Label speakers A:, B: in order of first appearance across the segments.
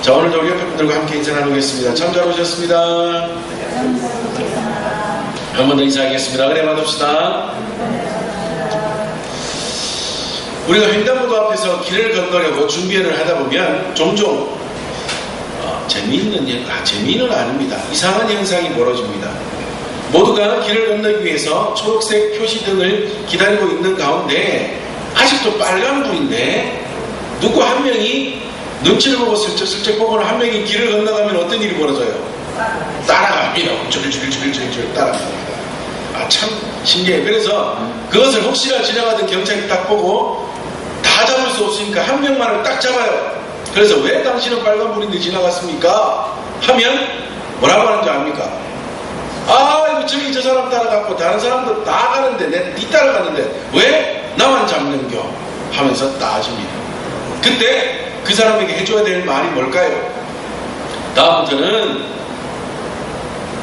A: 자, 오늘도 우리 옆에 분들과 함께 인사 나누겠습니다. 참 잘 오셨습니다. 한 번 더 인사하겠습니다. 은혜 받읍시다. 우리가 횡단보도 앞에서 길을 건너려고 준비를 하다 보면 종종 재미는 아닙니다. 이상한 현상이 벌어집니다. 모두가 길을 건너기 위해서 초록색 표시등을 기다리고 있는 가운데 아직도 빨간불인데 누구 한 명이 눈치를 보고 슬쩍슬쩍 보고는 한 명이 길을 건너가면 어떤 일이 벌어져요? 따라갑니다. 줄줄줄줄줄 따라갑니다. 참 신기해요. 그래서 그것을 혹시나 지나가던 경찰이 딱 보고 다 잡을 수 없으니까 한 명만을 딱 잡아요. 그래서 왜 당신은 빨간불인데 지나갔습니까? 하면 뭐라고 하는 줄 압니까? 이거 저기 저 사람 따라갔고 다른 사람도 다 가는데 내 따라갔는데 왜 나만 잡는겨? 하면서 따집니다. 그때 그 사람에게 해줘야 될 말이 뭘까요? 다음부터는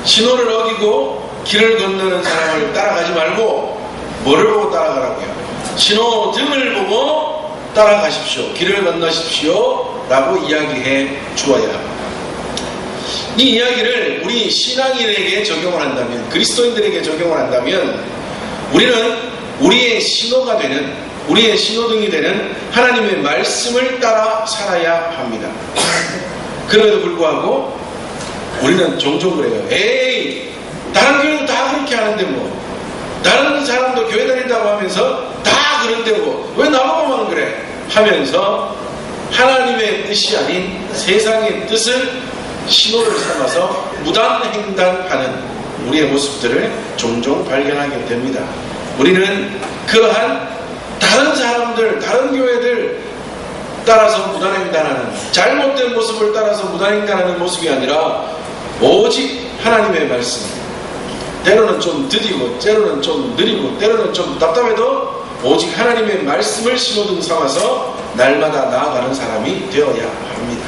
A: 신호를 어기고 길을 건너는 사람을 따라가지 말고 뭐를 보고 따라가라고요? 신호등을 보고 따라가십시오. 길을 건너십시오. 라고 이야기해 주어야 합니다. 이 이야기를 우리 신앙인에게 적용을 한다면, 그리스도인들에게 적용을 한다면 우리는 우리의 신호가 되는, 우리의 신호등이 되는 하나님의 말씀을 따라 살아야 합니다. 그럼에도 불구하고 우리는 종종 그래요. 에이, 다른 교회도 다 그렇게 하는데 뭐, 다른 사람도 교회 다닌다고 하면서 다 그런데 뭐 왜 나보고만 그래? 하면서 하나님의 뜻이 아닌 세상의 뜻을 신호를 삼아서 무단횡단하는 우리의 모습들을 종종 발견하게 됩니다. 우리는 그러한 다른 사람들, 다른 교회들 따라서 무단횡단하는, 잘못된 모습을 따라서 무단횡단하는 모습이 아니라 오직 하나님의 말씀, 때로는 좀 드디고 때로는 좀 느리고 때로는 좀 답답해도 오직 하나님의 말씀을 신호등 삼아서 날마다 나아가는 사람이 되어야 합니다.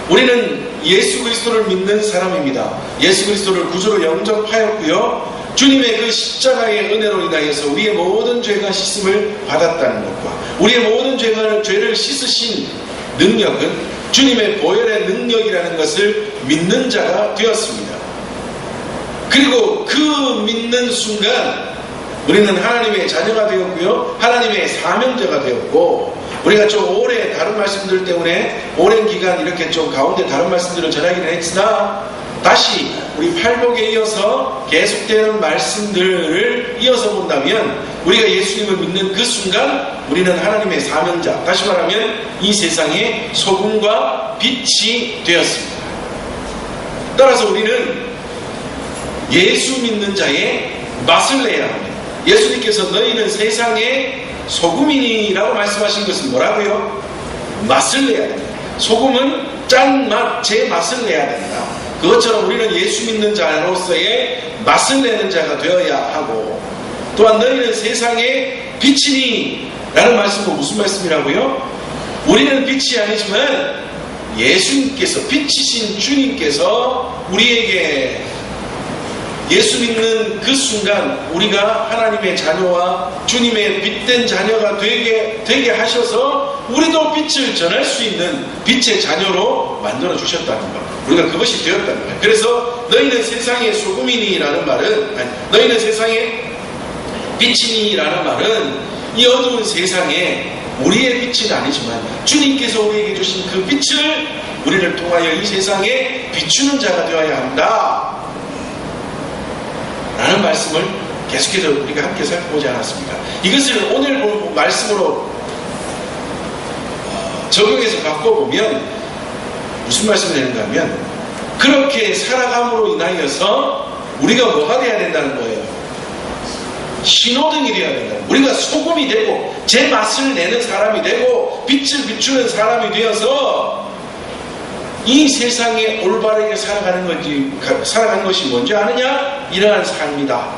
A: 우리는 예수 그리스도를 믿는 사람입니다. 예수 그리스도를 구주로 영접하였고요, 주님의 그 십자가의 은혜로 인하여서 우리의 모든 죄가 씻음을 받았다는 것과 우리의 모든 죄를 씻으신 능력은 주님의 보혈의 능력이라는 것을 믿는 자가 되었습니다. 그리고 그 믿는 순간 우리는 하나님의 자녀가 되었고요, 하나님의 사명자가 되었고, 우리가 좀 오래 다른 말씀들 때문에 오랜 기간 이렇게 좀 가운데 다른 말씀들을 전하기는 했으나 다시 우리 팔복에 이어서 계속되는 말씀들을 이어서 본다면 우리가 예수님을 믿는 그 순간 우리는 하나님의 사명자, 다시 말하면 이 세상의 소금과 빛이 되었습니다. 따라서 우리는 예수 믿는 자의 맛을 내야 합니다. 예수님께서 너희는 세상의 소금이니라고 말씀하신 것은 뭐라고요? 맛을 내야 됩니다. 소금은 짠맛, 제 맛을 내야 됩니다. 그것처럼 우리는 예수 믿는 자로서의 맛을 내는 자가 되어야 하고, 또한 너희는 세상의 빛이니 라는 말씀은 무슨 말씀이라고요? 우리는 빛이 아니지만 예수님께서, 빛이신 주님께서 우리에게 예수 믿는 그 순간 우리가 하나님의 자녀와 주님의 빛된 자녀가 되게 하셔서 우리도 빛을 전할 수 있는 빛의 자녀로 만들어 주셨다는 것, 우리가 그것이 되었다는 거예요. 그래서 너희는 세상의 소금이니라는 말은, 너희는 세상의 빛이니라는 말은 이 어두운 세상에 우리의 빛은 아니지만 주님께서 우리에게 주신 그 빛을 우리를 통하여 이 세상에 비추는 자가 되어야 한다 라는 말씀을 계속해서 우리가 함께 살펴보지 않았습니까? 이것을 오늘 말씀으로 적용해서 바꿔보면 무슨 말씀을 되는가 하면, 그렇게 살아감으로 인하여서 우리가 뭐가 돼야 된다는 거예요? 신호등이 되어야 된다. 우리가 소금이 되고 제 맛을 내는 사람이 되고 빛을 비추는 사람이 되어서 이 세상에 올바르게 살아가는 것이 뭔지 아느냐? 이러한 삶이다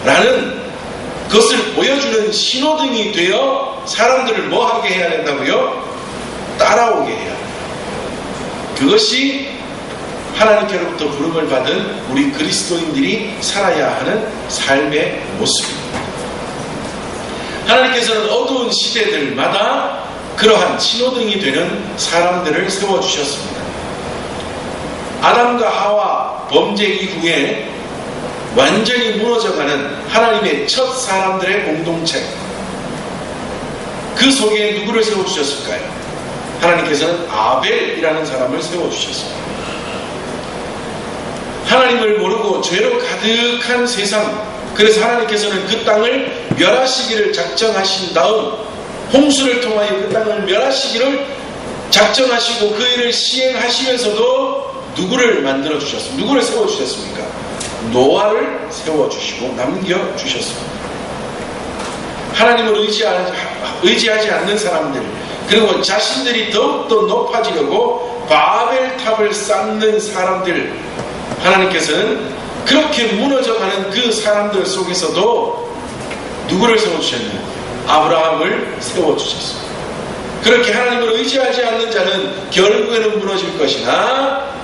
A: 라는 것을 보여주는 신호등이 되어 사람들을 뭐 하게 해야 된다고요? 따라오게 해야 합니다. 그것이 하나님께로부터 부름을 받은 우리 그리스도인들이 살아야 하는 삶의 모습입니다. 하나님께서는 어두운 시대들마다 그러한 신호등이 되는 사람들을 세워주셨습니다. 아담과 하와 범죄 이후에 완전히 무너져가는 하나님의 첫 사람들의 공동체, 그 속에 누구를 세워주셨을까요? 하나님께서는 아벨이라는 사람을 세워주셨습니다. 하나님을 모르고 죄로 가득한 세상, 그래서 하나님께서는 그 땅을 멸하시기를 작정하신 다음 홍수를 통하여 그 땅을 멸하시기를 작정하시고 그 일을 시행하시면서도 누구를 만들어주셨습니까? 누구를 세워주셨습니까? 노아를 세워주시고 남겨주셨습니다. 하나님을 의지하지 않는 사람들, 그리고 자신들이 더욱더 높아지려고 바벨탑을 쌓는 사람들, 하나님께서는 그렇게 무너져가는 그 사람들 속에서도 누구를 세워주셨나요? 아브라함을 세워주셨습니다. 그렇게 하나님을 의지하지 않는 자는 결국에는 무너질 것이나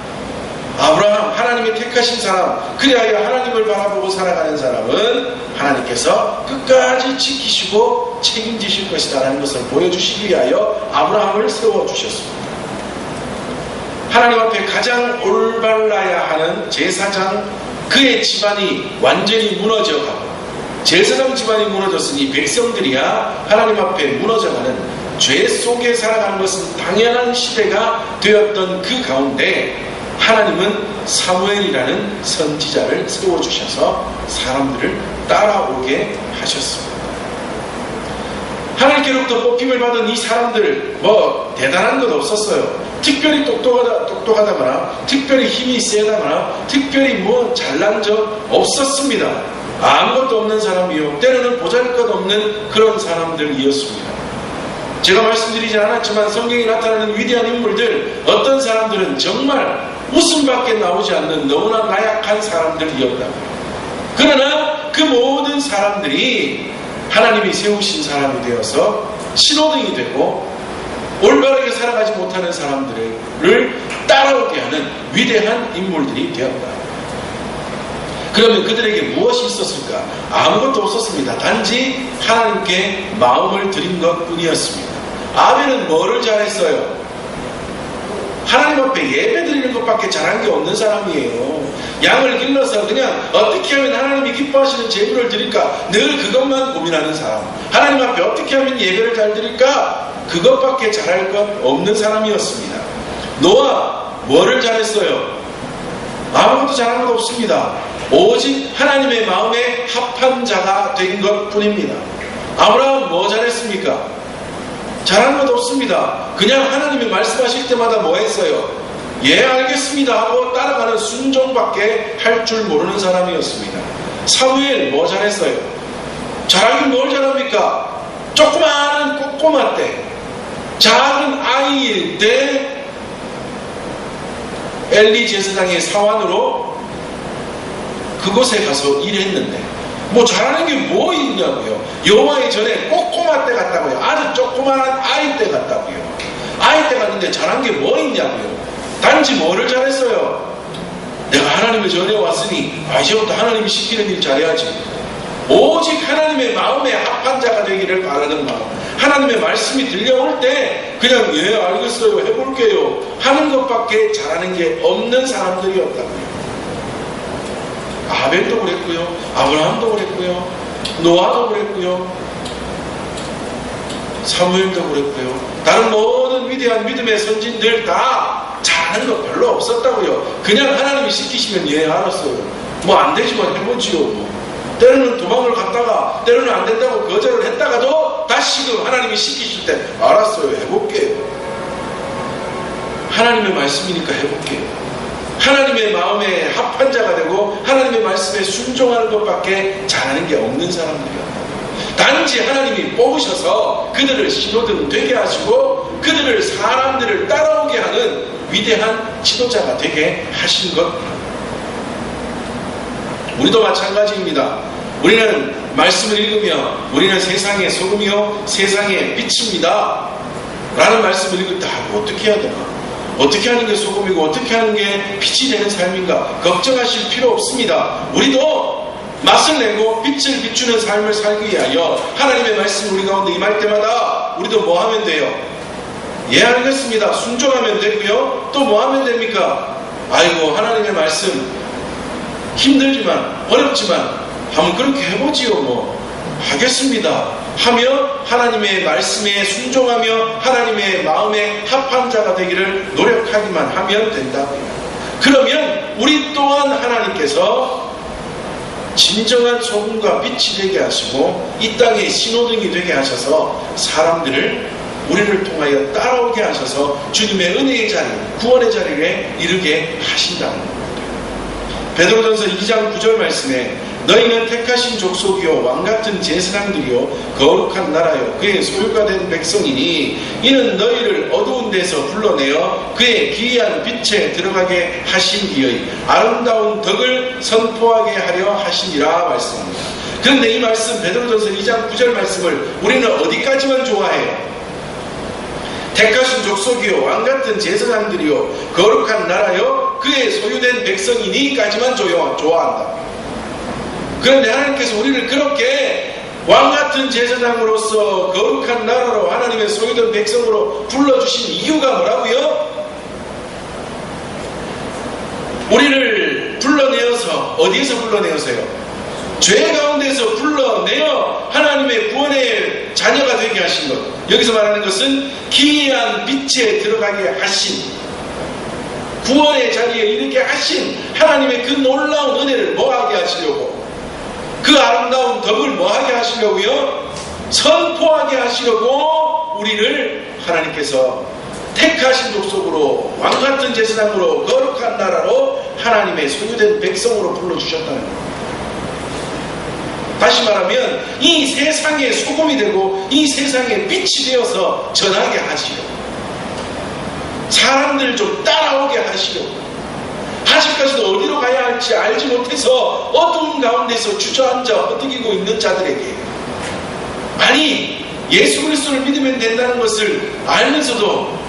A: 아브라함, 하나님의 택하신 사람, 그리하여 하나님을 바라보고 살아가는 사람은 하나님께서 끝까지 지키시고 책임지실 것이다라는 것을 보여주시기 위하여 아브라함을 세워주셨습니다. 하나님 앞에 가장 올바라야 하는 제사장, 그의 집안이 완전히 무너져가고 제사장 집안이 무너졌으니 백성들이야 하나님 앞에 무너져가는 죄 속에 살아가는 것은 당연한 시대가 되었던 그 가운데 하나님은 사무엘이라는 선지자를 세워주셔서 사람들을 따라오게 하셨습니다. 하나님께로부터 뽑힘을 받은 이 사람들 대단한 것 없었어요. 특별히 똑똑하다거나 특별히 힘이 세다거나 특별히 잘난 적 없었습니다. 아무것도 없는 사람이요, 때로는 보잘것없는 그런 사람들이었습니다. 제가 말씀드리지 않았지만 성경에 나타나는 위대한 인물들, 어떤 사람들은 정말 웃음밖에 나오지 않는 너무나 나약한 사람들이었다. 그러나 그 모든 사람들이 하나님이 세우신 사람이 되어서 신호등이 되고 올바르게 살아가지 못하는 사람들을 따라오게 하는 위대한 인물들이 되었다. 그러면 그들에게 무엇이 있었을까? 아무것도 없었습니다. 단지 하나님께 마음을 드린 것 뿐이었습니다. 아벨은 뭐를 잘했어요? 하나님 앞에 예배 드리는 것밖에 잘한 게 없는 사람이에요. 양을 길러서 그냥 어떻게 하면 하나님이 기뻐하시는 제물을 드릴까, 늘 그것만 고민하는 사람. 하나님 앞에 어떻게 하면 예배를 잘 드릴까, 그것밖에 잘할 것 없는 사람이었습니다. 노아 뭐를 잘했어요? 아무것도 잘한 것 없습니다. 오직 하나님의 마음에 합한 자가 된 것 뿐입니다. 아브라함 뭐 잘했습니까? 잘한 것 없습니다. 그냥 하나님이 말씀하실 때마다 뭐 했어요? 예, 알겠습니다 하고 따라가는 순종밖에 할 줄 모르는 사람이었습니다. 사무엘 뭐 잘했어요? 잘하긴 뭘 잘합니까? 조그마한 꼬꼬마 때, 작은 아이일 때 엘리 제사장의 사환으로 그곳에 가서 일했는데 뭐 잘하는 게 뭐 있냐고요. 여호와의 전에 꼬꼬마 때 갔다고요. 아주 조그마한 아이 때 갔다고요. 아이 때 갔는데 잘한 게 뭐 있냐고요. 단지 뭐를 잘했어요? 내가 하나님의 전에 왔으니 이제부터 하나님이 시키는 일 잘해야지. 오직 하나님의 마음에 합한 자가 되기를 바라는 마음, 하나님의 말씀이 들려올 때 그냥 예 알겠어요 해볼게요 하는 것밖에 잘하는 게 없는 사람들이었다고요. 아벨도 그랬고요, 아브라함도 그랬고요, 노아도 그랬고요, 사무엘도 그랬고요, 다른 모든 위대한 믿음의 선진들 다 잘하는 거 별로 없었다고요. 그냥 하나님이 시키시면 예 알았어요, 뭐 안 되지만 해보지요. 때로는 도망을 갔다가 때로는 안 된다고 거절을 했다가도 다시금 하나님이 시키실 때 알았어요 해볼게요. 하나님의 말씀이니까 해볼게요. 하나님의 마음에 합한 자가 되고 하나님의 말씀에 순종하는 것밖에 잘하는 게 없는 사람들이었다. 단지 하나님이 뽑으셔서 그들을 신호등 되게 하시고 그들을 사람들을 따라오게 하는 위대한 지도자가 되게 하신 것. 우리도 마찬가지입니다. 우리는 말씀을 읽으며 우리는 세상의 소금이요 세상의 빛입니다 라는 말씀을 읽을 때 어떻게 해야 되나? 어떻게 하는 게 소금이고 어떻게 하는 게 빛이 되는 삶인가? 걱정하실 필요 없습니다. 우리도 맛을 내고 빛을 비추는 삶을 살기 위하여 하나님의 말씀이 우리 가운데 임할 때마다 우리도 뭐 하면 돼요? 예, 알겠습니다. 순종하면 되고요. 또 뭐 하면 됩니까? 아이고, 하나님의 말씀 힘들지만 어렵지만 한번 그렇게 해보지요. 뭐 하겠습니다 하며 하나님의 말씀에 순종하며 하나님의 마음에 합한 자가 되기를 노력하기만 하면 된다고요. 그러면 우리 또한 하나님께서 진정한 소금과 빛이 되게 하시고 이 땅의 신호등이 되게 하셔서 사람들을 우리를 통하여 따라오게 하셔서 주님의 은혜의 자리, 구원의 자리에 이르게 하신다는 겁니다. 베드로전서 2장 9절 말씀에 너희는 택하신 족속이요 왕같은 제사장들이요 거룩한 나라요 그의 소유가 된 백성이니 이는 너희를 어두운 데서 불러내어 그의 기이한 빛에 들어가게 하신 이의 아름다운 덕을 선포하게 하려 하시니라 말씀합니다. 그런데 이 말씀 베드로전서 2장 9절 말씀을 우리는 어디까지만 좋아해요? 택하신 족속이요 왕같은 제사장들이요 거룩한 나라요 그의 소유된 백성이니까지만 좋아한다. 그런데 하나님께서 우리를 그렇게 왕같은 제사장으로서 거룩한 나라로 하나님의 소유된 백성으로 불러주신 이유가 뭐라고요? 우리를 불러내어서 어디에서 불러내어서요? 죄 가운데서 불러내어 하나님의 구원의 자녀가 되게 하신 것. 여기서 말하는 것은 기이한 빛에 들어가게 하신, 구원의 자리에 이르게 하신 하나님의 그 놀라운 은혜를 뭐하게 하시려고, 그 아름다운 덕을 뭐하게 하시려고요? 선포하게 하시려고 우리를 하나님께서 택하신 족속으로 왕같은 제사장으로 거룩한 나라로 하나님의 소유된 백성으로 불러주셨다는 겁니다. 다시 말하면 이 세상의 소금이 되고 이 세상의 빛이 되어서 전하게 하시려고, 사람들 좀 따라오게 하시려고, 아직까지도 어디로 가야 할지 알지 못해서 어두운 가운데서 주저앉아 허덕이고 있는 자들에게, 아니 예수 그리스도를 믿으면 된다는 것을 알면서도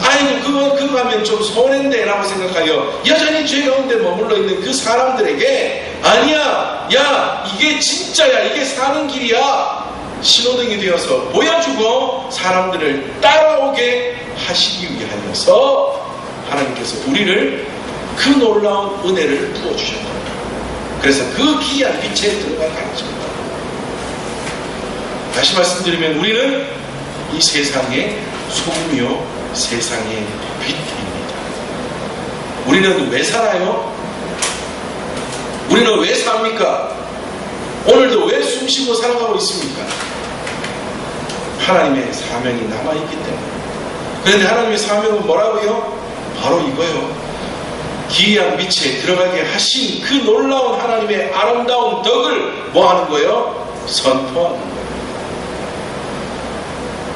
A: 아이고 그거 하면 좀 손해인데 라고 생각하여 여전히 죄 가운데 머물러 있는 그 사람들에게, 아니야, 야 이게 진짜야, 이게 사는 길이야, 신호등이 되어서 보여주고 사람들을 따라오게 하시기 위하여서 하나님께서 우리를 그 놀라운 은혜를 부어주셨다. 그래서 그 기이한 빛에 들어가게 하십니다. 다시 말씀드리면 우리는 이 세상의 소금이요 세상의 빛입니다. 우리는 왜 살아요? 우리는 왜 삽니까? 오늘도 왜 숨쉬고 살아가고 있습니까? 하나님의 사명이 남아있기 때문에. 그런데 하나님의 사명은 뭐라고요? 바로 이거요. 기이한 빛에 들어가게 하신 그 놀라운 하나님의 아름다운 덕을 뭐 하는 거예요? 선포하는 거예요.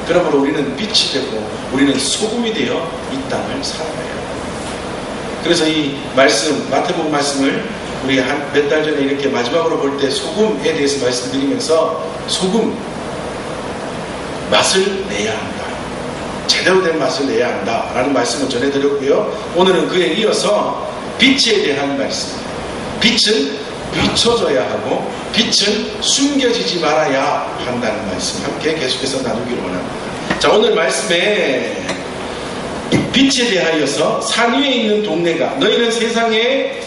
A: 그러므로 우리는 빛이 되고 우리는 소금이 되어 이 땅을 살아가요. 그래서 이 말씀, 마태복음 말씀을 우리 한 몇 달 전에 이렇게 마지막으로 볼 때 소금에 대해서 말씀드리면서 소금 맛을 내야 한다, 제대로 된 맛을 내야 한다 라는 말씀을 전해드렸고요. 오늘은 그에 이어서 빛에 대한 말씀, 빛은 비춰져야 하고 빛은 숨겨지지 말아야 한다는 말씀 함께 계속해서 나누기를 원합니다. 자, 오늘 말씀에 빛에 대하여서 산 위에 있는 동네가 너희는 세상에,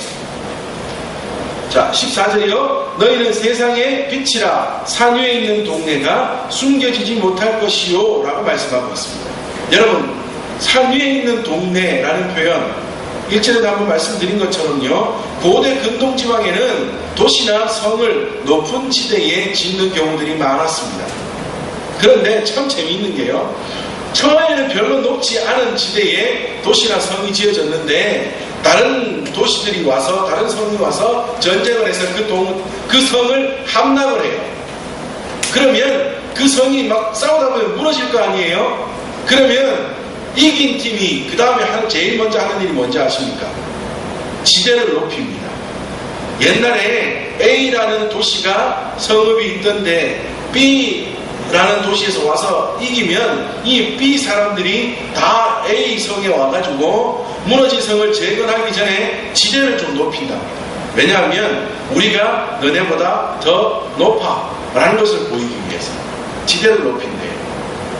A: 자 14절이요, 너희는 세상의 빛이라 산 위에 있는 동네가 숨겨지지 못할 것이요 라고 말씀하고 있습니다. 여러분, 산 위에 있는 동네라는 표현, 일전에도 한번 말씀드린 것처럼요, 고대 근동지방에는 도시나 성을 높은 지대에 짓는 경우들이 많았습니다. 그런데 참 재미있는 게요, 처음에는 별로 높지 않은 지대에 도시나 성이 지어졌는데 다른 도시들이 와서, 다른 성이 와서 전쟁을 해서 그 성을 함락을 해요. 그러면 그 성이 막 싸우다 보면 무너질 거 아니에요? 그러면 이긴 팀이 그 다음에 제일 먼저 하는 일이 뭔지 아십니까? 지대를 높입니다. 옛날에 A라는 도시가 성읍이 있던데 B라는 도시에서 와서 이기면 이 B 사람들이 다 A 성에 와가지고 무너진 성을 재건하기 전에 지대를 좀 높인다. 왜냐하면 우리가 너네보다 더 높아 라는 것을 보이기 위해서 지대를 높인대요.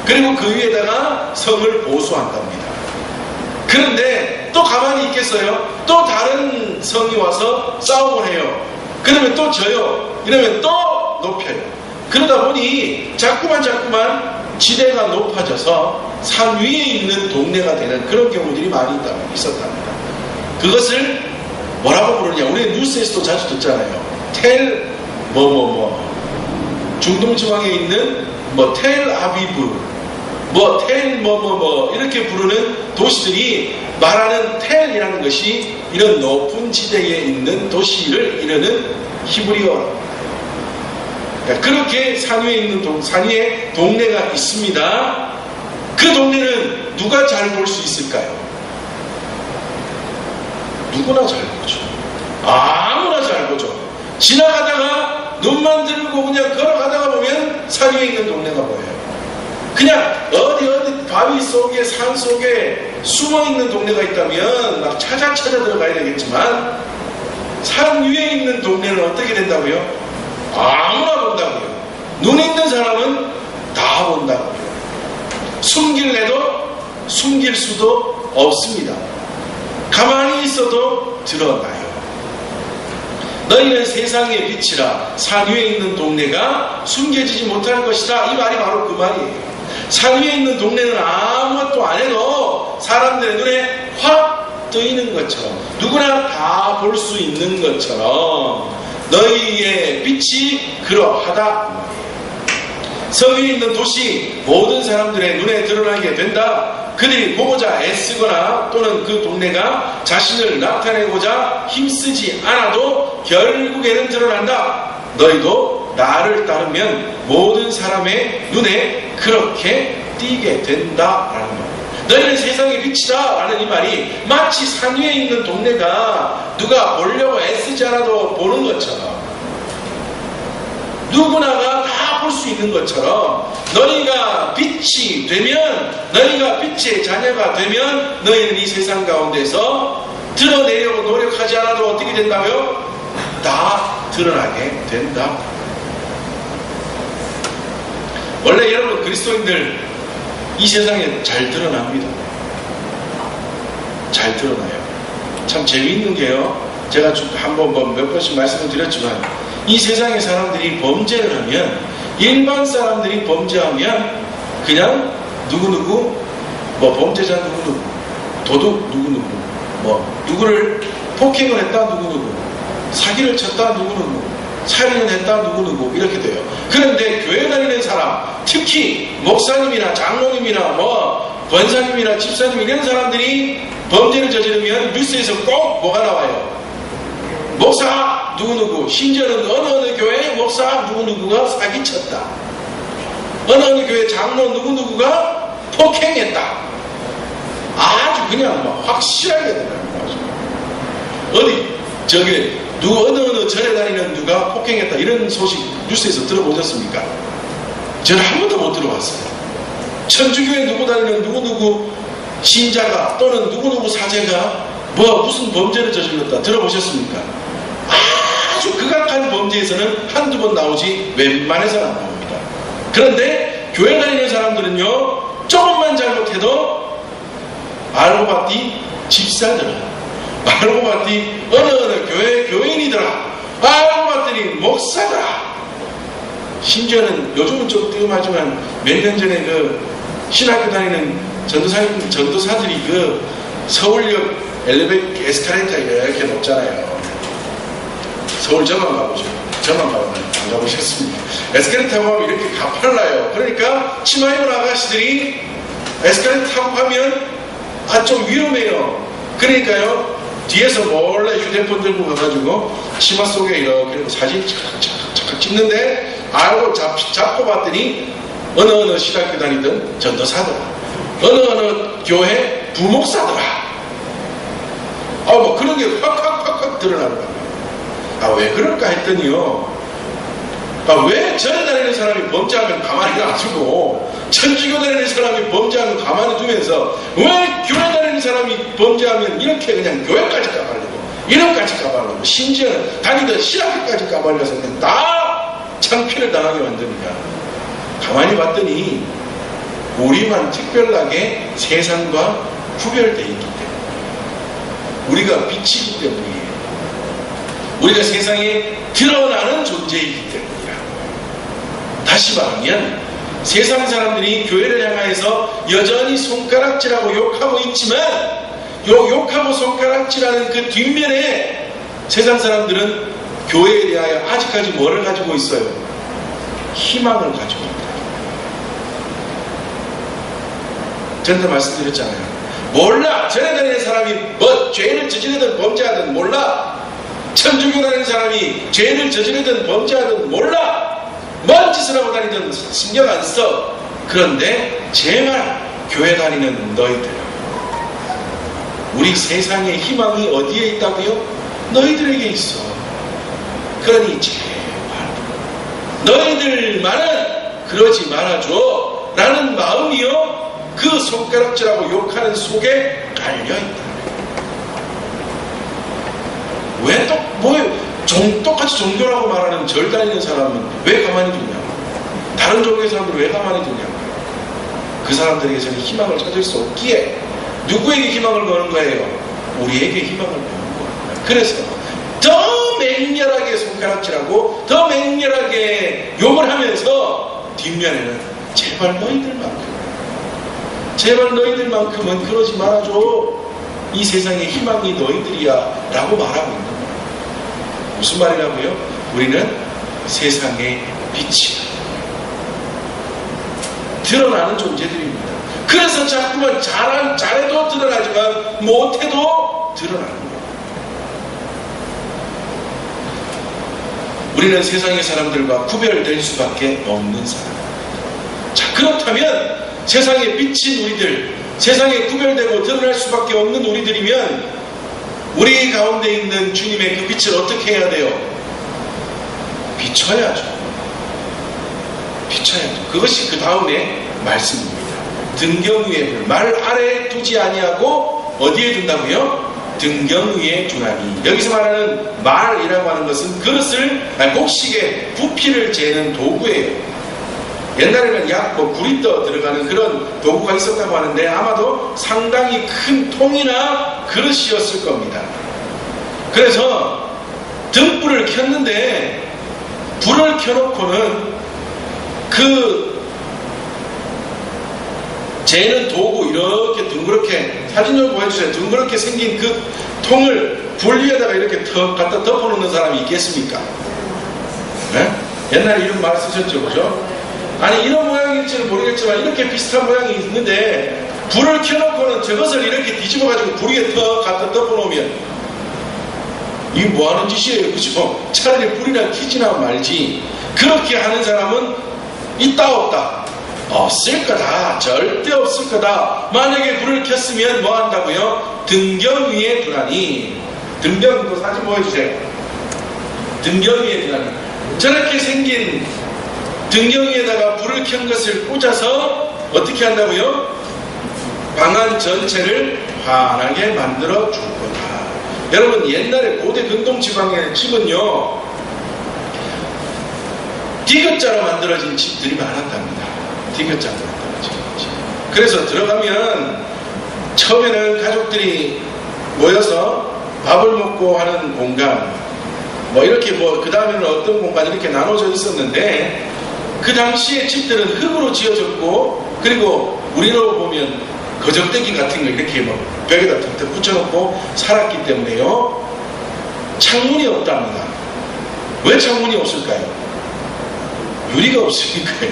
A: 그리고 그 위에다가 성을 보수한답니다. 그런데 또 가만히 있겠어요? 또 다른 성이 와서 싸움을 해요. 그러면 또 져요. 이러면 또 높여요. 그러다 보니 자꾸만 지대가 높아져서 산 위에 있는 동네가 되는 그런 경우들이 많이 있었답니다. 그것을 뭐라고 부르냐? 우리 뉴스에서도 자주 듣잖아요. 중동 지방에 있는 텔 아비브, 이렇게 부르는 도시들이 말하는 텔이라는 것이 이런 높은 지대에 있는 도시를 이르는 히브리어. 그러니까 그렇게 산 위에 동네가 있습니다. 그 동네는 누가 잘 볼 수 있을까요? 누구나 잘 보죠. 아무나 잘 보죠. 지나가다가 눈만 들고 그냥 걸어가다가 보면 산 위에 있는 동네가 보여요. 그냥 어디 바위 속에 산 속에 숨어있는 동네가 있다면 막 찾아 들어가야 되겠지만 산 위에 있는 동네는 어떻게 된다고요? 아무나 본다고요. 눈 있는 사람은 다 본다고요. 숨길래도 숨길 수도 없습니다. 가만히 있어도 드러나요. 너희는 세상의 빛이라. 산 위에 있는 동네가 숨겨지지 못할 것이다. 이 말이 바로 그 말이에요. 산 위에 있는 동네는 아무것도 안 해도 사람들의 눈에 확 뜨이는 것처럼, 누구나 다 볼 수 있는 것처럼 너희의 빛이 그러하다. 성 위에 있는 도시 모든 사람들의 눈에 드러나게 된다. 그들이 보고자 애쓰거나 또는 그 동네가 자신을 나타내고자 힘쓰지 않아도 결국에는 드러난다. 너희도 나를 따르면 모든 사람의 눈에 그렇게 띄게 된다라는 말이에요. 너희는 세상의 빛이다 라는 이 말이 마치 산 위에 있는 동네가 누가 보려고 애쓰지 않아도 보는 것처럼, 누구나가 다 볼 수 있는 것처럼, 너희가 빛이 되면, 너희가 빛의 자녀가 되면 너희는 이 세상 가운데서 드러내려고 노력하지 않아도 어떻게 된다고요? 다 드러나게 된다. 원래 여러분 그리스도인들 이 세상에 잘 드러납니다. 잘 드러나요. 참 재미있는 게요, 제가 몇 번씩 말씀을 드렸지만 이 세상의 사람들이 범죄를 하면, 일반 사람들이 범죄하면 그냥 누구누구, 범죄자 누구누구, 도둑 누구누구, 누구를 폭행을 했다 누구누구, 사기를 쳤다 누구누구, 살인을 했다 누구누구, 이렇게 돼요. 그런데 교회 다니는 사람, 특히 목사님이나 장로님이나 권사님이나 집사님 이런 사람들이 범죄를 저지르면 뉴스에서 꼭 뭐가 나와요? 목사 누구누구, 심지어는 어느 교회 목사 누구누구가 사기쳤다, 어느 교회 장로 누구누구가 폭행했다. 아주 그냥 확실하게 되더라고요. 어느 절에 다니는 누가 폭행했다, 이런 소식 뉴스에서 들어보셨습니까? 저는 한 번도 못 들어봤어요. 천주교에 누구 다니는 누구누구 신자가 또는 누구누구 사제가 무슨 범죄를 저질렀다 들어보셨습니까? 아주 극악한 범죄에서는 한두 번 나오지 웬만해서는 안 나옵니다. 그런데 교회 다니는 사람들은요, 조금만 잘못해도 알고 봤더니 집사더라, 알고 봤더니 어느 교회 교인이더라, 알고 봤더니 목사더라. 심지어는 요즘은 좀 뜸하지만 몇 년 전에 신학교 다니는 전도사들이 서울역 에스카레이터 이렇게 높잖아요. 서울 저만 가보죠. 저만 가보면 안 가보셨습니까? 에스카레이터 타고 가면 이렇게 가팔라요. 그러니까 치마 입은 아가씨들이 에스카레이터 타고 가면 좀 위험해요. 그러니까요, 뒤에서 몰래 휴대폰 들고 가가지고 치마 속에 이렇게 사진 착착 찍는데, 알고 잡고 봤더니 어느 신학교 다니던 전도사더라, 어느 교회 부목사더라. 그런 게 확 드러나는 거예요. 왜 그럴까 했더니요, 왜 절에 다니는 사람이 범죄하면 가만히 놔두고 천주교 다니는 사람이 범죄하면 가만히 두면서 왜 교회 다니는 사람이 범죄하면 이렇게 그냥 교회까지 까발리고 이런까지 까발리고 심지어는 다니던 신학교까지 까발려서 다 창피를 당하게 만듭니다. 가만히 봤더니 우리만 특별하게 세상과 구별되어 있기 때문에, 우리가 빛이기 때문이에요. 우리가 세상에 드러나는 존재이기 때문이야. 다시 말하면 세상 사람들이 교회를 향하여서 여전히 손가락질하고 욕하고 있지만, 욕하고 손가락질하는 그 뒷면에 세상 사람들은 교회에 대하여 아직까지 뭐를 가지고 있어요? 희망을 가지고 있다. 전에도 말씀드렸잖아요. 몰라. 전에 다니는 사람이 뭐 죄를 저지르든 범죄하든 몰라. 천주교 다니는 사람이 죄를 저지르든 범죄하든 몰라. 뭔 짓을 하고 다니든 신경 안 써. 그런데 제발 교회 다니는 너희들, 우리 세상의 희망이 어디에 있다고요? 너희들에게 있어. 그러니 제발 너희들만은 그러지 말아줘 라는 마음이요, 그 손가락질하고 욕하는 속에 깔려있다. 왜 똑같이 종교라고 말하는 절 다니는 사람은 왜 가만히 두냐고, 다른 종교의 사람들은 왜 가만히 두냐고. 그 사람들에게서는 희망을 찾을 수 없기에 누구에게 희망을 거는 거예요? 우리에게 희망을 거는 거예요. 그래서 더 맹렬하게 손가락질하고 더 맹렬하게 욕을 하면서 뒷면에는 제발 너희들만큼은 그러지 말아줘. 이 세상의 희망이 너희들이야 라고 말하고 있는 거예요. 무슨 말이라고요? 우리는 세상의 빛이야. 드러나는 존재들입니다. 그래서 자꾸만 잘해도 드러나지만 못해도 드러나는 거예요. 우리는 세상의 사람들과 구별될 수밖에 없는 사람입니다. 자, 그렇다면 세상에 비친 우리들, 세상에 구별되고 드러날 수밖에 없는 우리들이면 우리 가운데 있는 주님의 그 빛을 어떻게 해야 돼요? 비춰야죠. 그것이 그 다음에 말씀입니다. 등경 위에 불, 말 아래에 두지 아니하고 어디에 둔다고요? 등경 위에 두나니. 여기서 말하는 말이라고 하는 것은 곡식에 부피를 재는 도구예요. 옛날에는 약 구리떠 들어가는 그런 도구가 있었다고 하는데 아마도 상당히 큰 통이나 그릇이었을 겁니다. 그래서 등불을 켰는데, 불을 켜놓고는 그 재는 도구, 이렇게 둥그렇게, 사진 좀 보여주세요. 둥그렇게 생긴 그 통을 불 위에다가 이렇게 갖다 덮어놓는 사람이 있겠습니까? 네? 옛날에 이런 말 쓰셨죠, 그죠? 아니, 이런 모양일지는 모르겠지만 이렇게 비슷한 모양이 있는데 불을 켜놓고는 저것을 이렇게 뒤집어가지고 불 위에 갖다 덮어놓으면 이게 뭐하는 짓이에요, 그죠? 차라리 불이나 켜지나 말지. 그렇게 하는 사람은 있다 없다? 없을 거다. 절대 없을 거다. 만약에 불을 켰으면 뭐 한다고요? 등경 위에 두라니. 등경도 사진 보여주세요. 등경 위에 두라니. 저렇게 생긴 등경 위에다가 불을 켠 것을 꽂아서 어떻게 한다고요? 방 안 전체를 환하게 만들어 줄 거다. 여러분, 옛날에 고대 근동지방의 집은요, 디귿자로 만들어진 집들이 많았답니다. 디귿자로 만들어진 집. 그래서 들어가면 처음에는 가족들이 모여서 밥을 먹고 하는 공간, 이렇게 그 다음에는 어떤 공간이 이렇게 나눠져 있었는데, 그 당시에 집들은 흙으로 지어졌고, 그리고 우리로 보면 거적대기 같은 거 이렇게 벽에다 툭툭 붙여놓고 살았기 때문에요, 창문이 없답니다. 왜 창문이 없을까요? 유리가 없으니까요.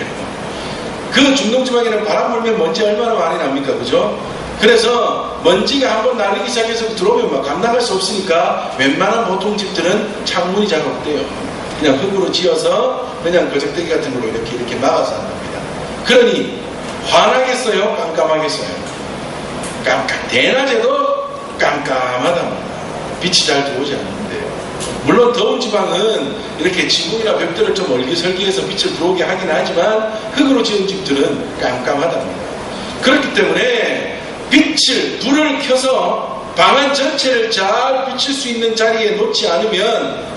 A: 그 중동지방에는 바람 불면 먼지 얼마나 많이 납니까, 그죠? 그래서 먼지가 한번 나르기 시작해서 들어오면 막 감당할 수 없으니까 웬만한 보통 집들은 창문이 잘 없대요. 그냥 흙으로 지어서 그냥 거적대기 같은 걸로 이렇게 막아서 한답니다. 그러니 환하겠어요? 깜깜하겠어요? 대낮에도 깜깜하답니다. 빛이 잘 들어오지 않는데요. 물론 더운 지방은 이렇게 지붕이나 벽들을 좀 얼기설기해서 빛을 들어오게 하긴 하지만 흙으로 지은 집들은 깜깜하답니다. 그렇기 때문에 불을 켜서 방안 전체를 잘 비칠 수 있는 자리에 놓지 않으면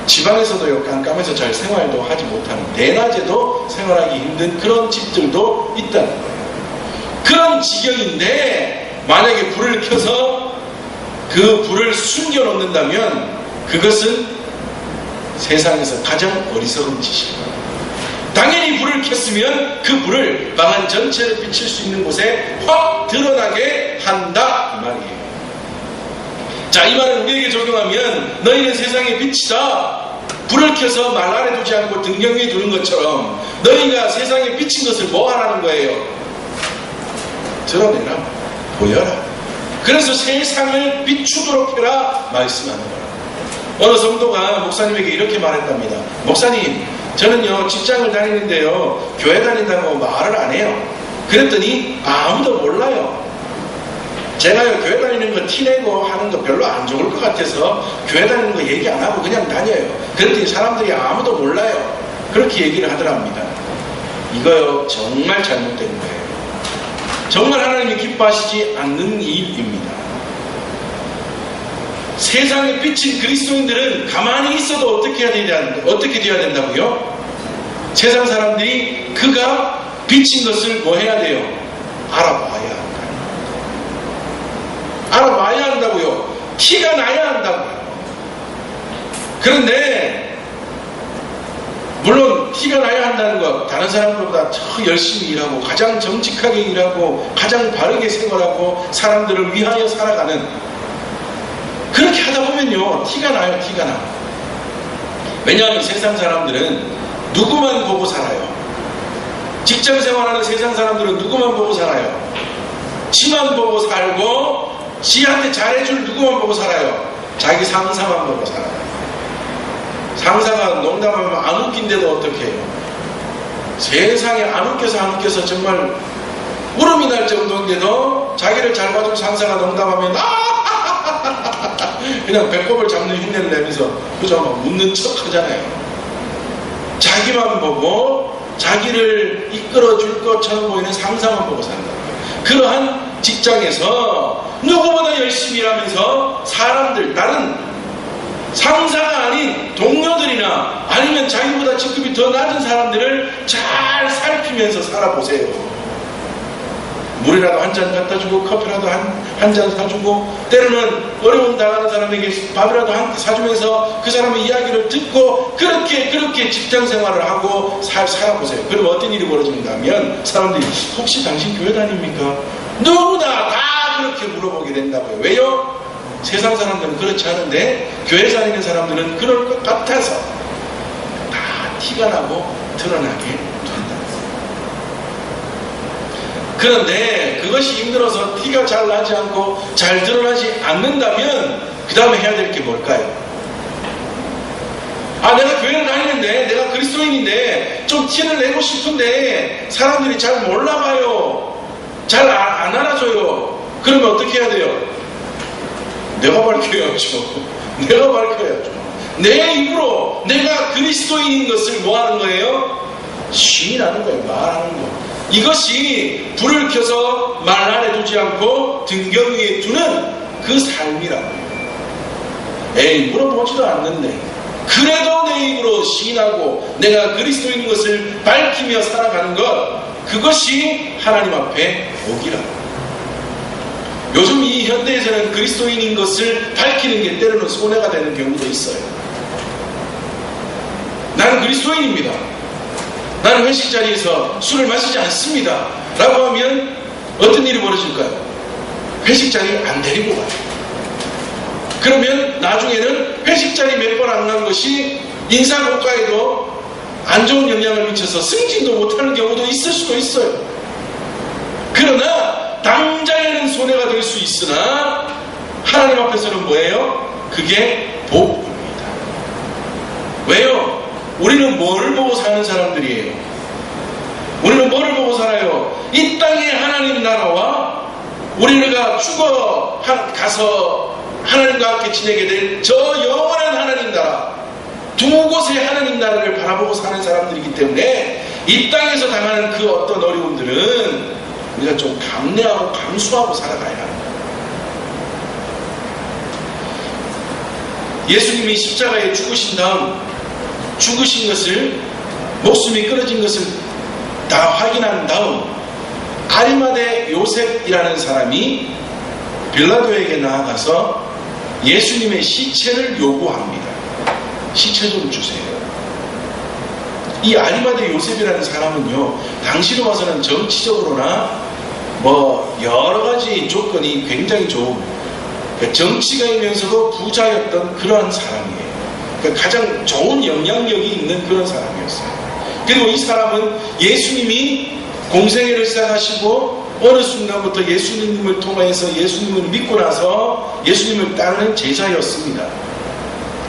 A: 지방에서도요, 깜깜해서 잘 생활도 하지 못하는, 대낮에도 생활하기 힘든 그런 집들도 있다는 거예요. 그런 지경인데 만약에 불을 켜서 그 불을 숨겨놓는다면 그것은 세상에서 가장 어리석은 짓입니다. 당연히 불을 켰으면 그 불을 방 안 전체를 비칠 수 있는 곳에 확 드러나게 한다 이 말이에요. 자, 이 말을 우리에게 적용하면 너희는 세상의 빛이다. 불을 켜서 말 아래 두지 않고 등경 위에 두는 것처럼 너희가 세상에 비친 것을 뭐 하라는 거예요? 드러내라, 보여라. 그래서 세상을 비추도록 해라 말씀하는 거예요. 어느 성도가 목사님에게 이렇게 말했답니다. 목사님, 저는요 직장을 다니는데요 교회 다닌다고 말을 안 해요. 그랬더니 아무도 몰라요. 제가요 교회 다니는 거 티내고 하는 거 별로 안 좋을 것 같아서 교회 다니는 거 얘기 안 하고 그냥 다녀요. 그랬더니 사람들이 아무도 몰라요. 그렇게 얘기를 하더랍니다. 이거요 정말 잘못된 거예요. 정말 하나님이 기뻐하시지 않는 일입니다. 세상에 비친 그리스도인들은 가만히 있어도 어떻게 돼야 된다고요? 세상 사람들이 그가 비친 것을 뭐 해야 돼요? 알아봐야 한다. 알아봐야 한다고요. 티가 나야 한다고요. 그런데 물론 티가 나야 한다는 것, 다른 사람들보다 더 열심히 일하고 가장 정직하게 일하고 가장 바르게 생활하고 사람들을 위하여 살아가는, 그렇게 하다 보면요 티가 나요. 티가 나. 왜냐하면 세상 사람들은 누구만 보고 살아요. 직장 생활하는 세상 사람들은 누구만 보고 살아요? 지만 보고 살고 지한테 잘해줄 누구만 보고 살아요? 자기 상사만 보고 살아요. 상사가 농담하면 안 웃긴데도 어떻게 해요? 세상에 안 웃겨서 정말 울음이 날 정도인데도 자기를 잘 봐준 상사가 농담하면 그냥 배꼽을 잡는 흉내를 내면서 그저 막 웃는 척 하잖아요. 자기만 보고 자기를 이끌어줄 것처럼 보이는 상사만 보고 산다. 그러한 직장에서 누구보다 열심히 일하면서 사람들, 다른 상사가 아닌 동료들이나 아니면 자기보다 직급이 더 낮은 사람들을 잘 살피면서 살아보세요. 물이라도 한 잔 갖다 주고 커피라도 한 잔 사주고 때로는 어려움 당하는 사람에게 밥이라도 한 끼 사주면서 그 사람의 이야기를 듣고 그렇게 직장 생활을 하고 살아보세요. 그러면 어떤 일이 벌어집니까 하면 사람들이 혹시 당신 교회 다닙니까? 누구나 다 그렇게 물어보게 된다고요. 왜요? 세상 사람들은 그렇지 않은데 교회 다니는 사람들은 그럴 것 같아서 다 티가 나고 드러나게 된다. 그런데 그것이 힘들어서 티가 잘 나지 않고 잘 드러나지 않는다면 그 다음에 해야 될 게 뭘까요? 내가 교회를 다니는데 내가 그리스도인인데 좀 티를 내고 싶은데 사람들이 잘 몰라봐요. 잘 안 알아줘요. 그러면 어떻게 해야 돼요? 내가 밝혀야죠. 내가 밝혀야죠. 내 입으로 내가 그리스도인인 것을 뭐 하는 거예요? 시인하는 거예요. 말하는 거. 이것이 불을 켜서 말 아래 두지 않고 등경 위에 두는 그 삶이라고요. 에이, 물어보지도 않는데 그래도 내 입으로 시인하고 내가 그리스도인인 것을 밝히며 살아가는 것, 그것이 하나님 앞에 복이라고. 요즘 이 현대에서는 그리스도인인 것을 밝히는 게 때로는 손해가 되는 경우도 있어요. 나는 그리스도인입니다. 나는 회식 자리에서 술을 마시지 않습니다. 라고 하면 어떤 일이 벌어질까요? 회식 자리에 안 데리고 가요. 그러면 나중에는 회식 자리 몇 번 안 간 것이 인사고과에도 안 좋은 영향을 미쳐서 승진도 못하는 경우도 있을 수도 있어요. 그러나 당장에는 손해가 될 수 있으나 하나님 앞에서는 뭐예요? 그게 복입니다. 왜요? 우리는 뭐를 보고 사는 사람들이에요? 우리는 뭐를 보고 살아요? 이 땅의 하나님 나라와 우리가 죽어 가서 하나님과 함께 지내게 될 저 영원한 하나님 나라, 두 곳의 하나님 나라를 바라보고 사는 사람들이기 때문에 이 땅에서 당하는 그 어떤 어려움들은 우리가 좀 감내하고 감수하고 살아가야 합니다. 예수님이 십자가에 죽으신 다음 죽으신 것을, 목숨이 끊어진 것을 다 확인한 다음 아리마대 요셉이라는 사람이 빌라도에게 나아가서 예수님의 시체를 요구합니다. 시체 좀 주세요. 이 아리마대 요셉이라는 사람은요, 당시로 봐서는 정치적으로나 여러 가지 조건이 굉장히 좋은, 정치가이면서도 부자였던 그러한 사람이에요. 가장 좋은 영향력이 있는 그런 사람이었어요. 그리고 이 사람은 예수님이 공생애를 시작하시고 어느 순간부터 예수님을 통해서 예수님을 믿고 나서 예수님을 따르는 제자였습니다.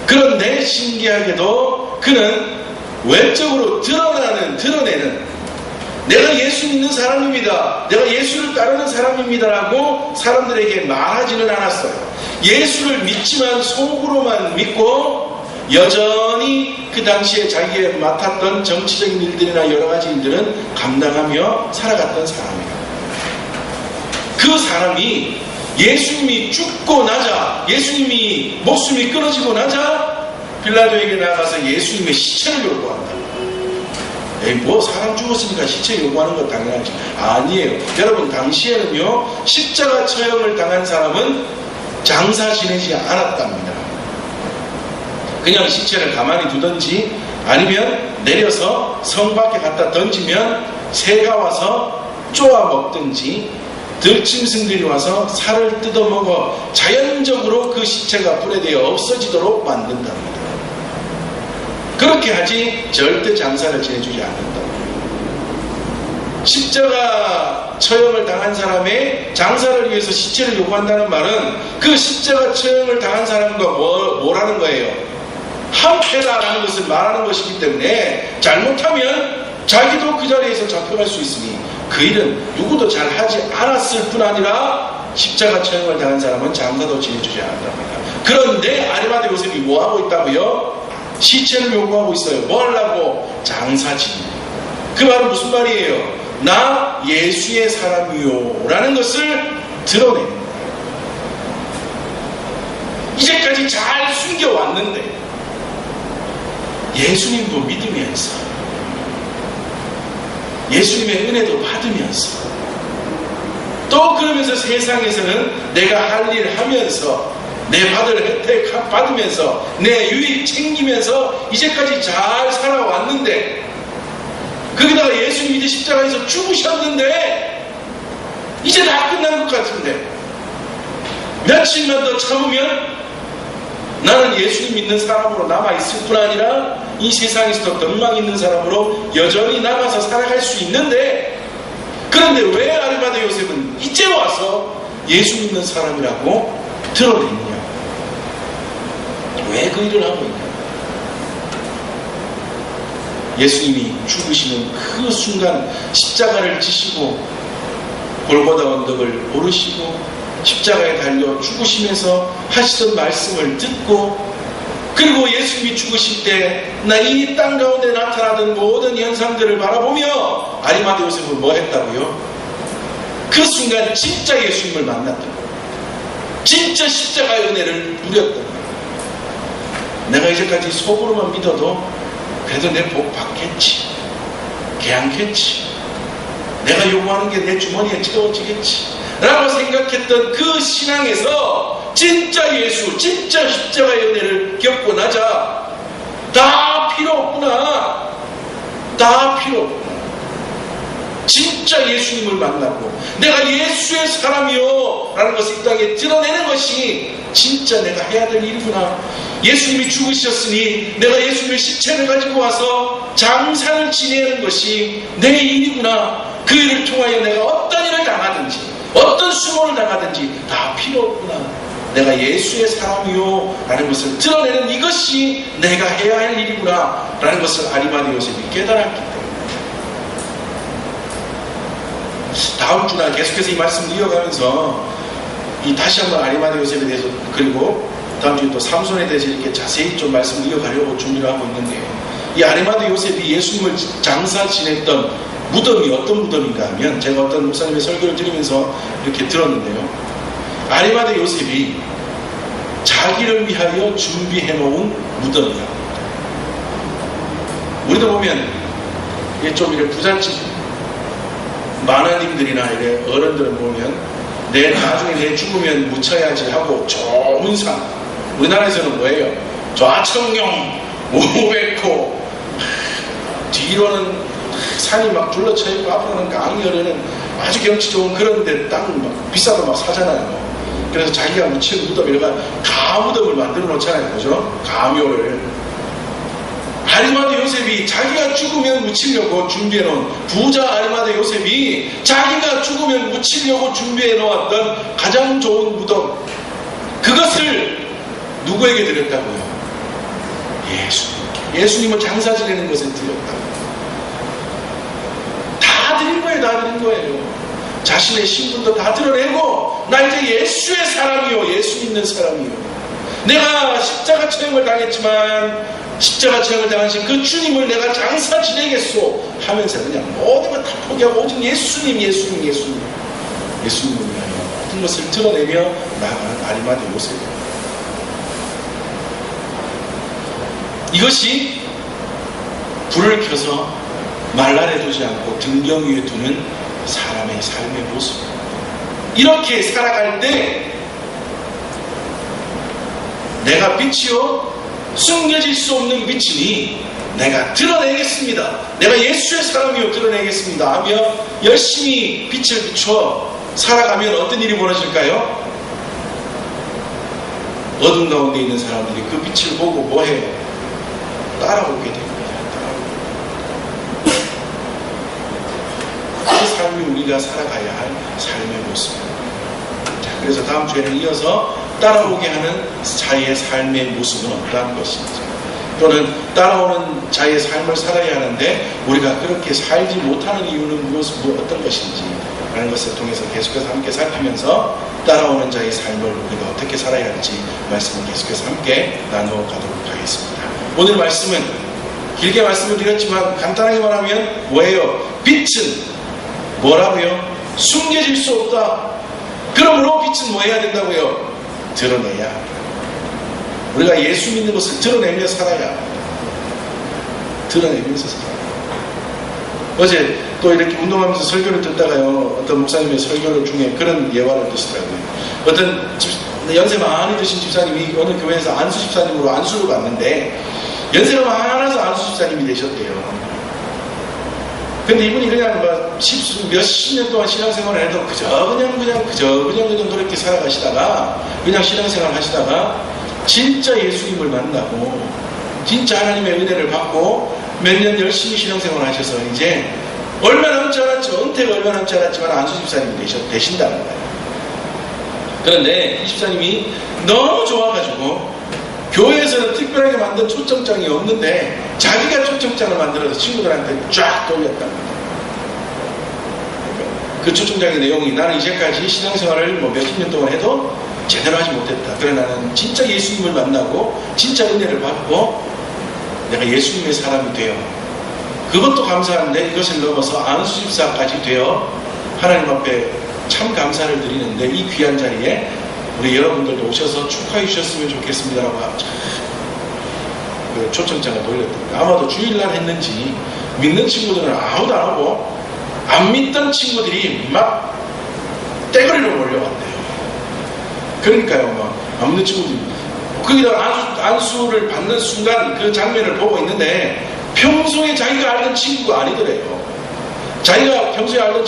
A: 그런데 신기하게도 그는 외적으로 드러내는 내가 예수 믿는 사람입니다, 내가 예수를 따르는 사람입니다라고 사람들에게 말하지는 않았어요. 예수를 믿지만 속으로만 믿고 여전히 그 당시에 자기가 맡았던 정치적인 일들이나 여러 가지 일들은 감당하며 살아갔던 사람이에요. 그 사람이 예수님이 죽고 나자, 예수님이 목숨이 끊어지고 나자 빌라도에게 나가서 예수님의 시체를 요구한다. 사람 죽었으니까 시체 요구하는 건 당연하지. 아니에요. 여러분, 당시에는요, 십자가 처형을 당한 사람은 장사 지내지 않았답니다. 그냥 시체를 가만히 두든지 아니면 내려서 성 밖에 갖다 던지면 새가 와서 쪼아 먹든지 들짐승들이 와서 살을 뜯어먹어 자연적으로 그 시체가 분해되어 없어지도록 만든답니다. 그렇게 하지 절대 장사를 지내주지 않는다. 십자가 처형을 당한 사람의 장사를 위해서 시체를 요구한다는 말은 그 십자가 처형을 당한 사람과 뭐라는 거예요? 한패다라는 것을 말하는 것이기 때문에 잘못하면 자기도 그 자리에서 잡혀갈 수 있으니 그 일은 누구도 잘 하지 않았을 뿐 아니라 십자가 처형을 당한 사람은 장사도 지내주지 않는답니다. 그런데 아리마대 요셉이 뭐하고 있다고요? 시체를 요구하고 있어요. 뭐 하려고? 장사 지내고. 그 말은 무슨 말이에요? 나 예수의 사람이요 라는 것을 드러내는 거예요. 이제까지 잘 숨겨왔는데 예수님도 믿으면서 예수님의 은혜도 받으면서 또 그러면서 세상에서는 내가 할 일 하면서 내 받을 혜택 받으면서 내 유익 챙기면서 이제까지 잘 살아왔는데 거기다가 예수님이 이제 십자가에서 죽으셨는데 이제 다 끝난 것 같은데 며칠만 더 참으면 나는 예수님 믿는 사람으로 남아있을 뿐 아니라 이 세상에서도 덕망 있는 사람으로 여전히 남아서 살아갈 수 있는데 그런데 왜 아리마대 요셉은 이제 와서 예수 믿는 사람이라고 드러냈냐? 왜 그 일을 하고 있냐? 예수님이 죽으시는 그 순간 십자가를 지시고 골고다 언덕을 오르시고 십자가에 달려 죽으시면서 하시던 말씀을 듣고 그리고 예수님이 죽으실 때 나 이 땅 가운데 나타나던 모든 현상들을 바라보며 아리마대 요셉은 뭐 했다고요? 그 순간 진짜 예수님을 만났던 거예요. 진짜 십자가의 은혜를 누렸던 거예요. 내가 이제까지 속으로만 믿어도 그래도 내 복 받겠지, 개안겠지, 내가 요구하는 게 내 주머니에 채워지겠지 라고 생각했던 그 신앙에서 진짜 예수, 진짜 십자가의 은혜를 겪고 나자 다 필요 없구나, 다 필요 없구나. 진짜 예수님을 만나고 내가 예수의 사람이요 라는 것을 이 땅에 드러내는 것이 진짜 내가 해야 될 일이구나. 예수님이 죽으셨으니 내가 예수님의 시체를 가지고 와서 장사를 지내는 것이 내 일이구나. 그 일을 통하여 내가 어떤 일을 당하든지 어떤 수모를 당하든지 다 필요 없구나. 내가 예수의 사람이요 라는 것을 드러내는 이것이 내가 해야 할 일이구나 라는 것을 아리마대 요셉이 깨달았기 때문에 다음 주나 계속해서 이 말씀을 이어가면서 다시 한번 아리마대 요셉에 대해서 그리고 다음 주에 또 삼손에 대해서 이렇게 자세히 좀 말씀을 이어가려고 준비를 하고 있는데요. 이 아리마대 요셉이 예수님을 장사 지냈던 무덤이 어떤 무덤인가 하면 제가 어떤 목사님의 설교를 들으면서 이렇게 들었는데요. 아리마대 요셉이 자기를 위하여 준비해놓은 무덤이라고 합니다. 우리도 보면 좀 이렇게 부잣집 만화님들이나 이래 어른들은 보면 내 나중에 내 죽으면 묻혀야지 하고 좋은 산, 우리나라에서는 뭐예요? 좌청룡 500호, 뒤로는 산이 막 둘러쳐 있고 앞으로는 강렬에는 아주 경치 좋은 그런 데 땅 막 비싸도 막 사잖아요. 그래서 자기가 묻힌 무덤, 이래가 가무덤을 만들어 놓잖아요. 그죠? 가묘를. 아리마대 요셉이 자기가 죽으면 묻히려고 준비해 놓은, 부자 아리마대 요셉이 자기가 죽으면 묻히려고 준비해 놓았던 가장 좋은 무덤, 그것을 누구에게 드렸다고요? 예수님께. 예수님을 장사 지내는 것에 드렸다고. 다 드린 거예요. 다 드린 거예요. 자신의 신분도 다 드러내고, 나 이제 예수의 사람이요, 예수 믿는 사람이요, 내가 십자가 처형을 당했지만 십자가 처형을 당하신 그 주님을 내가 장사 지내겠소 하면서 그냥 모든 걸 다 포기하고 오직 예수님을 위하여 모든 것을 드러내며 나아가는 아리마대 요셉이에요. 이것이 불을 켜서 말라에 두지 않고 등경 위에 두는 사람의 삶의 모습입니다. 이렇게 살아갈 때 내가 빛이요 숨겨질 수 없는 빛이니 내가 드러내겠습니다, 내가 예수의 사람이요 드러내겠습니다 하며 열심히 빛을 비춰 살아가면 어떤 일이 벌어질까요? 어둠 가운데 있는 사람들이 그 빛을 보고 뭐해요? 따라오게 됩니다. 그 삶이 우리가 살아가야 할 삶의 모습입니다. 자, 그래서 다음 주에는 이어서 따라오게 하는 자의 삶의 모습은 어떠한 것인지, 또는 따라오는 자의 삶을 살아야 하는데 우리가 그렇게 살지 못하는 이유는 어떤 것인지 라는 것을 통해서 계속해서 함께 살피면서 따라오는 자의 삶을 우리가 어떻게 살아야 할지 말씀을 계속해서 함께 나누어 가도록 하겠습니다. 오늘 말씀은 길게 말씀을 드렸지만 간단하게 말하면 뭐예요? 빛은 뭐라고요? 숨겨질 수 없다. 그러므로 빛은 뭐 해야 된다고요? 드러내야 합니다. 우리가 예수 믿는 것을 드러내며 살아야 합니다. 드러내면서 살아야 합니다. 어제 또 이렇게 운동하면서 설교를 듣다가요, 어떤 목사님의 설교 중에 그런 예화를 듣시더라고요. 어떤 연세 많이 드신 집사님이 어느 교회에서 안수 집사님으로 안수를 받는데 연세가 많아서 안수 집사님이 되셨대요. 근데 이분이 그냥 몇십 년 동안 신앙생활을 해도 그저 그냥 그렇게 살아가시다가 그냥 신앙생활 하시다가 진짜 예수님을 만나고 진짜 하나님의 은혜를 받고 몇 년 열심히 신앙생활을 하셔서 이제 얼마 남지 않았죠. 은퇴가 얼마 남지 않았지만 안수 집사님이 되신다는 거예요. 그런데 이 집사님이 너무 좋아가지고 교회에서는 특별하게 만든 초청장이 없는데 자기가 초청장을 만들어서 친구들한테 쫙 돌렸답니다. 그 초청장의 내용이, 나는 이제까지 신앙생활을 몇십 년 동안 해도 제대로 하지 못했다. 그러나 나는 진짜 예수님을 만나고 진짜 은혜를 받고 내가 예수님의 사람이 되어, 그것도 감사한데 이것을 넘어서 안수집사까지 되어 하나님 앞에 참 감사를 드리는데 이 귀한 자리에 우리 여러분들도 오셔서 축하해 주셨으면 좋겠습니다라고 그 초청장을 돌렸답니다. 아마도 주일날 했는지 믿는 친구들은 아무도 안 하고 안 믿던 친구들이 막 떼거리로 몰려왔대요. 그러니까요, 막 안 믿는 친구들이 거기다 안수를 받는 순간 그 장면을 보고 있는데 평소에 자기가 알던 친구가 아니더래요. 자기가 평소에 알던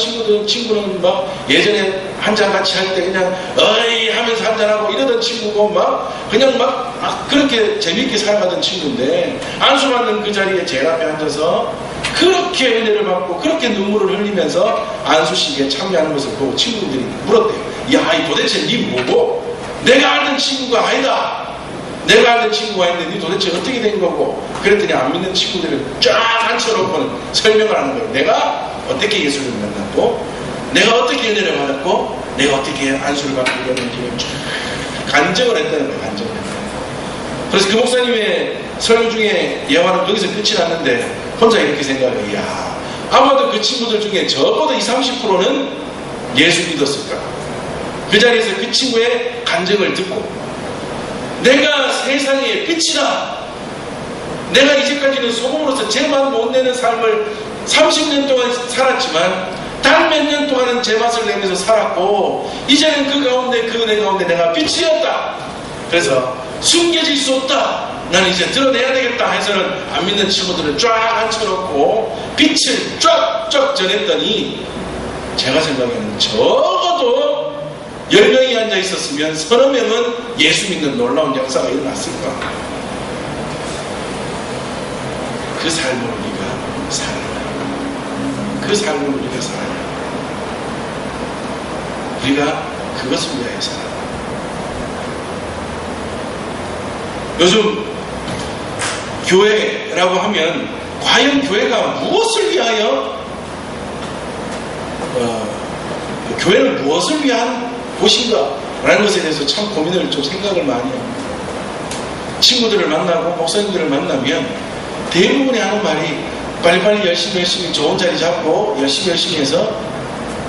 A: 친구는 막 예전에 한잔 같이 할 때 그냥 어이 하면서 한잔하고 이러던 친구고 막 그냥 막 그렇게 재밌게 살아가던 친구인데 안수 받는 그 자리에 제일 앞에 앉아서 그렇게 은혜를 받고 그렇게 눈물을 흘리면서 안수식에 참여하는 것을 보고 친구들이 물었대요. 야, 이 도대체 니 뭐고? 내가 알던 친구가 아니다. 내가 알던 친구가 있는데 니 도대체 어떻게 된 거고? 그랬더니 안 믿는 친구들을 쫙 앉혀놓고는 설명을 하는 거예요. 내가 어떻게 예수를 만났고, 내가 어떻게 은혜를 받았고, 내가 어떻게 안수를 받고 이러는지 간증을 했다는 거예요. 간증을 했다는. 그래서 그 목사님의 설교 중에 예화는 거기서 끝이 났는데 혼자 이렇게 생각해요. 이야, 아마도 그 친구들 중에 적어도 20, 30%는 예수 믿었을까. 그 자리에서 그 친구의 간증을 듣고 내가 세상의 빛이다. 내가 이제까지는 소금으로서 죄만 못 내는 삶을 30년 동안 살았지만 단 몇 년 동안은 제 맛을 내면서 살았고 이제는 그 가운데 그 은혜 가운데 내가 빛이었다. 그래서 숨겨질 수 없다. 나는 이제 드러내야 되겠다 해서는 안 믿는 친구들을 쫙 앉혀놓고 빛을 쫙쫙 전했더니 제가 생각에는 적어도 10명이 앉아 있었으면 서너 명은 예수 믿는 놀라운 역사가 일어났을 거야. 그 삶을 우리가 살아야. 그 삶을 우리가 살아야. 우리가 그것을 위하여 살아야. 요즘 교회라고 하면 과연 교회가 무엇을 위하여 교회는 무엇을 위한 곳인가 라는 것에 대해서 참 고민을 좀 생각을 많이 해요. 친구들을 만나고 목사님들을 만나면 대부분이 하는 말이 빨리빨리 열심히 좋은 자리 잡고 열심히 해서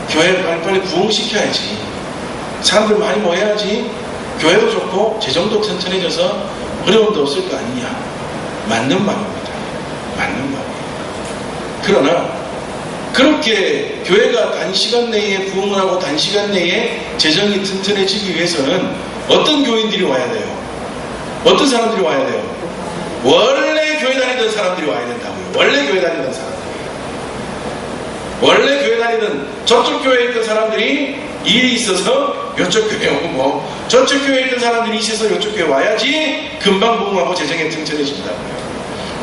A: 교회를 빨리빨리 부흥시켜야지. 사람들 많이 모여야지. 교회도 좋고 재정도 튼튼해져서 어려움도 없을 거 아니냐. 맞는 말입니다. 맞는 말이에요. 그러나 그렇게 교회가 단시간 내에 부흥을 하고 단시간 내에 재정이 튼튼해지기 위해서는 어떤 교인들이 와야 돼요? 어떤 사람들이 와야 돼요? 원래 교회 다니던 사람들이 와야 된다고요. 원래 교회 다니던 사람들. 원래 교회 다니던 저쪽 교회에 있던 사람들이 일이 있어서 이쪽 교회에 오고 저쪽 교회에 있던 사람들이 있어서 이쪽 교회에 와야지 금방 부흥하고 재정에 튼튼해진다고요.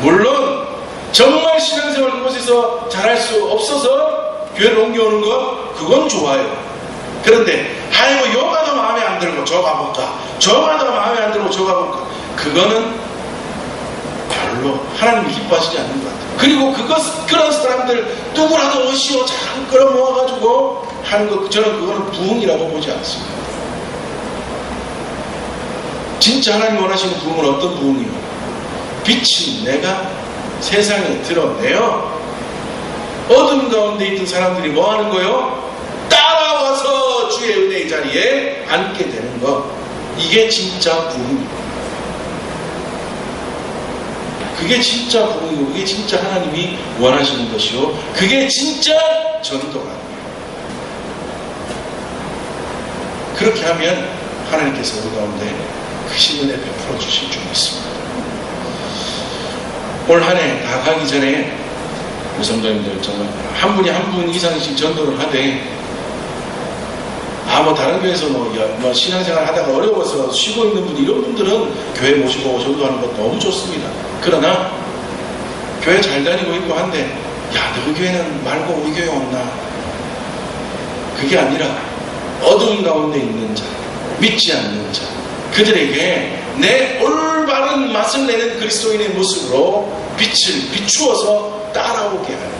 A: 물론 정말 신앙생활 그곳에서 잘할 수 없어서 교회를 옮겨오는 거 그건 좋아요. 그런데 아이고 요가 더 마음에 안 들고 저 가볼까, 저가 더 마음에 안 들고 저 가볼까, 그거는 별로 하나님이 기뻐하시지 않는 것 같아요. 그리고 그런 사람들 누구라도 오시오 잘 끌어모아가지고 하는 거, 저는 그거는 부흥이라고 보지 않습니다. 진짜 하나님 원하시는 부흥은 어떤 부흥이요? 빛이 내가 세상에 드러내요. 어둠 가운데 있던 사람들이 뭐 하는 거요? 따라와서 주의 은혜의 자리에 앉게 되는 거. 이게 진짜 부흥이에요. 그게 진짜 부흥이고 그게 진짜 하나님이 원하시는 것이요. 그게 진짜 전도가 아니에요. 그렇게 하면 하나님께서 우리 가운데 크신 은혜 베풀어 주실 줄 믿습니다. 올 한 해 다 가기 전에 우리 성도님들 정말 한 분이 한 분 이상씩 전도를 하되 뭐 다른 교회에서 뭐 신앙생활 하다가 어려워서 쉬고 있는 분 이런 분들은 교회 모시고 전도하는 것 너무 좋습니다. 그러나 교회 잘 다니고 있고 한데 야 너 그 교회는 말고 우리 교회 왔나? 그게 아니라 어두운 가운데 있는 자, 믿지 않는 자, 그들에게 내 올바른 맛을 내는 그리스도인의 모습으로 빛을 비추어서 따라오게 하는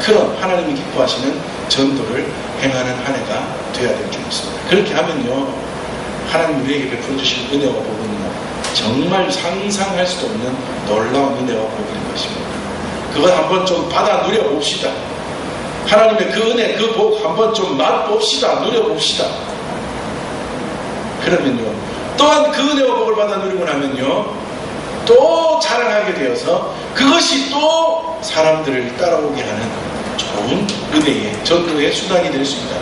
A: 그런 하나님이 기뻐하시는 전도를 행하는 한 해가 되어야 될 줄 믿습니다. 그렇게 하면요 하나님 우리에게 베풀어 주신 은혜와 복은요 정말 상상할 수도 없는 놀라운 은혜와 복인 것입니다. 그걸 한번 좀 받아 누려봅시다. 하나님의 그 은혜 그 복 한번 좀 맛봅시다. 누려봅시다. 그러면요 또한 그 은혜와 복을 받아 누리고 나면요 또 자랑하게 되어서 그것이 또 사람들을 따라오게 하는 좋은 은혜의 전도의 수단이 될 수 있다.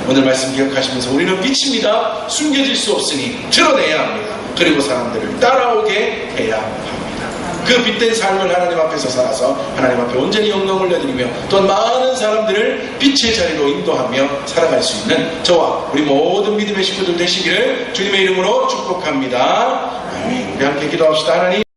A: 오늘 말씀 기억하시면서 우리는 빛입니다. 숨겨질 수 없으니 드러내야 합니다. 그리고 사람들을 따라오게 해야 합니다. 그 빛된 삶을 하나님 앞에서 살아서 하나님 앞에 온전히 영광을 올려드리며 또 많은 사람들을 빛의 자리로 인도하며 살아갈 수 있는 저와 우리 모든 믿음의 식구들 되시기를 주님의 이름으로 축복합니다. 아멘. 우리 함께 기도합시다. 하나님